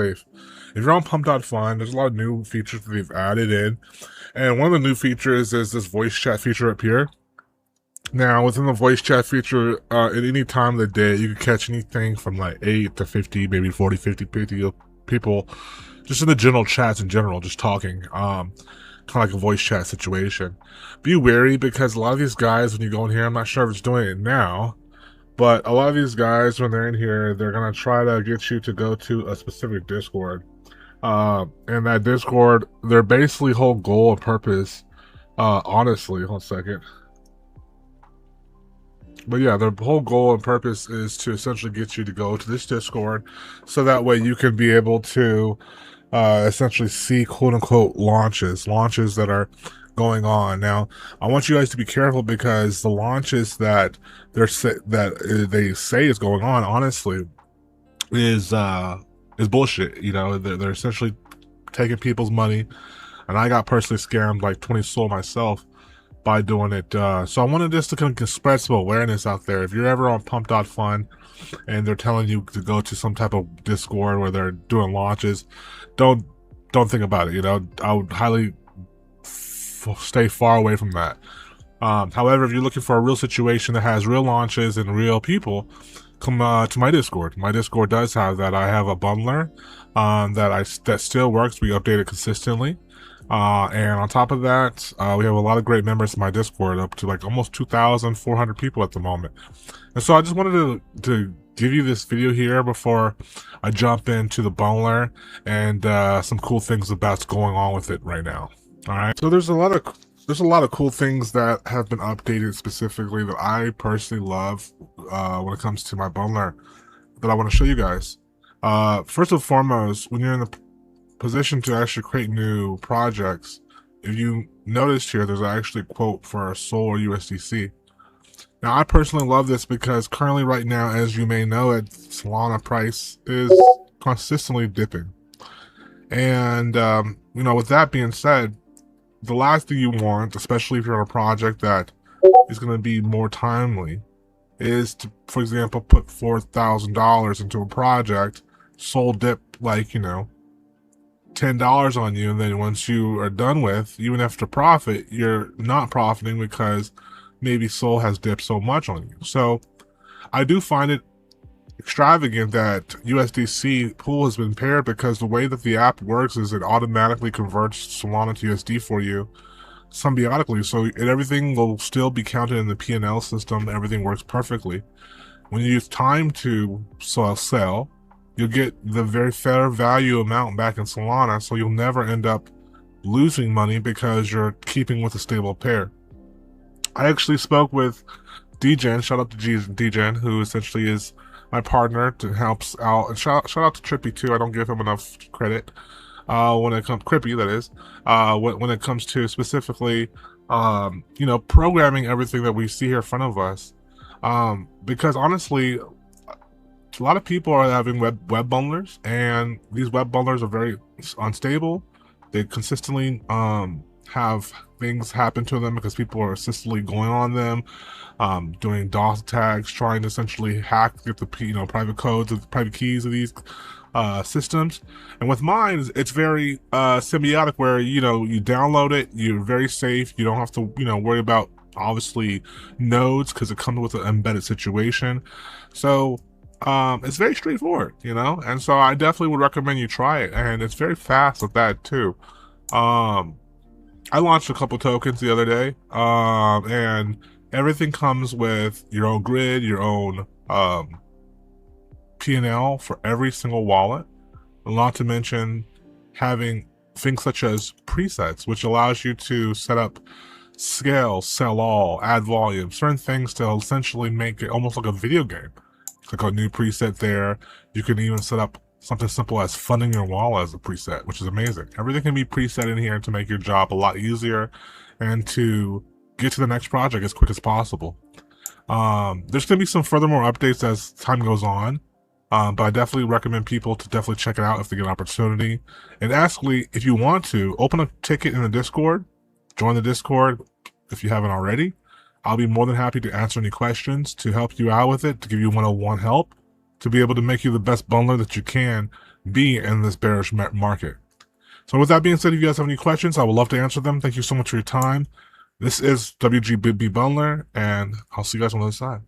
safe. If you're on Pump.Fun, there's a lot of new features that they've added in. And one of the new features is this voice chat feature up here. Now, within the voice chat feature, at any time of the day, you can catch anything from like 8 to 50, maybe 40, 50 people just in the general chats in general, just talking. Kind of like a voice chat situation. Be wary because a lot of these guys, when you go in here, I'm not sure if it's doing it now, but a lot of these guys, when they're in here, they're going to try to get you to go to a specific Discord. And that Discord, their basically whole goal and purpose, honestly, hold a second. But yeah, their whole goal and purpose is to essentially get you to go to this Discord so that way you can be able to essentially see quote unquote launches that are going on. Now, I want you guys to be careful because the launches that they say is going on, honestly, is bullshit. You know, they're essentially taking people's money, and I got personally scammed like 20 Sol myself by doing it. So I wanted just to kind of spread some awareness out there. If you're ever on Pump.Fun and they're telling you to go to some type of Discord where they're doing launches, don't think about it. You know, I would highly stay far away from that. However, if you're looking for a real situation that has real launches and real people, come to my Discord. My Discord does have that. I have a bundler that still works. We update it consistently. And on top of that, we have a lot of great members in my Discord, up to like almost 2,400 people at the moment. And so I just wanted to give you this video here before I jump into the bundler and some cool things about going on with it right now. All right. So there's a lot of cool things that have been updated specifically that I personally love when it comes to my bundler that I want to show you guys. First and foremost, when you're in the position to actually create new projects, if you noticed here, there's actually a quote for Sol or USDC. Now, I personally love this because currently right now, as you may know, Solana price is consistently dipping. And, you know, with that being said, the last thing you want, especially if you're on a project that is going to be more timely, is to, for example, put $4,000 into a project, Sol dip like, you know, $10 on you, and then once you are done with, even after profit, you're not profiting because maybe Sol has dipped so much on you. So I do find it extravagant that USDC pool has been paired, because the way that the app works is it automatically converts Solana to USD for you symbiotically, so everything will still be counted in the P&L system. Everything works perfectly. When you use time to sell, you'll get the very fair value amount back in Solana, so you'll never end up losing money because you're keeping with a stable pair. I actually spoke with DGen, shout out to DGen, who essentially is my partner to helps out, and shout out to Trippy too. I don't give him enough credit when it comes Crippy, that is, when it comes to specifically you know, programming everything that we see here in front of us, because honestly, a lot of people are having web bundlers, and these web bundlers are very unstable. They consistently have things happen to them because people are consistently going on them, doing DOS attacks, trying to essentially hack, get the private codes, private keys of these systems. And with mine, it's very symbiotic, where you download it, you're very safe. You don't have to worry about obviously nodes because it comes with an embedded situation. So it's very straightforward, and so I definitely would recommend you try it, and it's very fast with that too. I launched a couple tokens the other day, and everything comes with your own grid, your own P&L for every single wallet, not to mention having things such as presets, which allows you to set up scale, sell all, add volume, certain things to essentially make it almost like a video game. Click a new preset there. You can even set up something simple as funding your wallet as a preset, which is amazing. Everything can be preset in here to make your job a lot easier and to get to the next project as quick as possible. There's going to be some furthermore updates as time goes on, but I definitely recommend people to definitely check it out if they get an opportunity. And actually, if you want to, open a ticket in the Discord, join the Discord if you haven't already. I'll be more than happy to answer any questions, to help you out with it, to give you one-on-one help, to be able to make you the best bundler that you can be in this bearish market. So with that being said, if you guys have any questions, I would love to answer them. Thank you so much for your time. This is WGBB Bundler, and I'll see you guys on the other side.